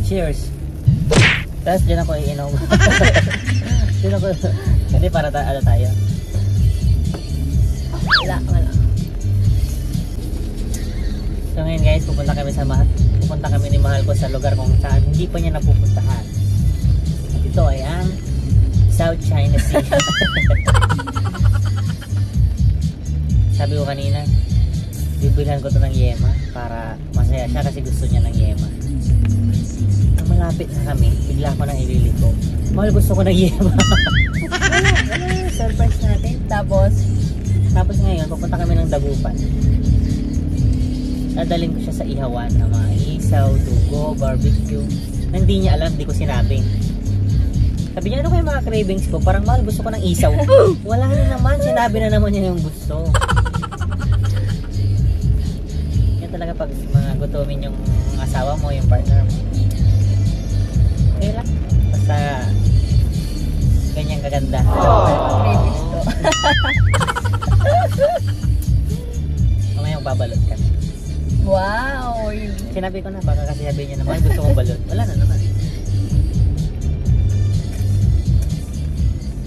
Cheers. Tapos dyan ako iinom. Dyan ako. Hindi para ano tayo. Wala. So ngayon guys, pupunta kami ni Mahal ko sa lugar kung saan hindi pa niya napupuntahan. At ito ay ang South China Sea. Sabi ko kanina, bibilhan ko to ng yema para masaya siya kasi gusto niya ng yema. Nang malapit na kami, bigla ko nang ililiko. Mahal, gusto ko ng yema. Surprise natin. Tapos ngayon, pupunta kami ng Dagupan. Dadalhin ko siya sa ihawan na mga isaw, dugo, barbecue. Hindi niya alam, hindi ko sinabi. Sabi niya, ano kayo mga cravings ko? Parang, Mahal, gusto ko ng isaw. Wala na naman, sinabi na naman niya yung gusto. Yan talaga pag mga gutumin yung asawa mo, yung partner mo. Okay lang. Basta ganyan kaganda. cravings ko. Mamaya babalot ka. Wow! Sinabi ko na, baka kasi sabihin niya naman, gusto kong balot. Wala na naman.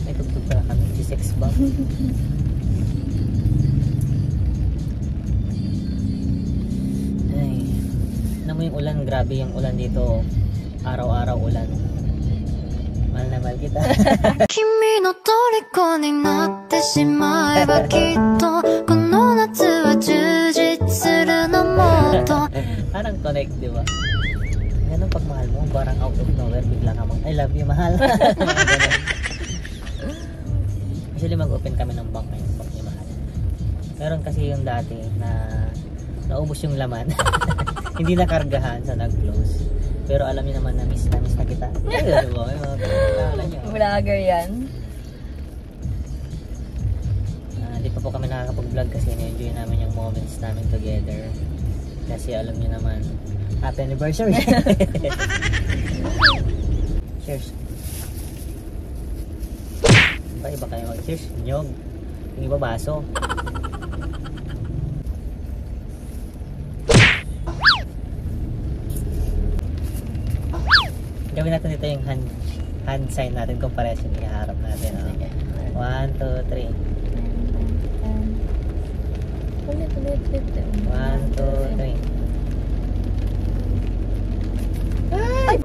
May tugtog pala kami, si Sex Bomb. Ay, alam mo yung ulan, grabe yung ulan dito. Araw-araw ulan. Mahal na mahal kita. 君の虜になってしまえばきっとこの夏は充実するのもっと Parang connect, di ba? Ganun pag mahal mo, parang out of nowhere, bigla ka I love you, mahal. Actually, mag-open kami ng bank ngayon, bank ni Mahal. Meron kasi yung dati na naubos yung laman. Hindi nakargahan sa nag-close. Pero alam niyo naman na miss na kita. Ayun, diba? Vlogger yan. Di pa po kami nakakapag-vlog kasi na-enjoy namin yung moments namin together. Kasi alam niyo naman, happy anniversary! Cheers! Iba kayo mag-cheers? Nyog! Yung iba baso. Gawin natin dito yung hand sign natin kung pares yung iharap natin. 1, 2, 3. 1, 2, 3. Ay!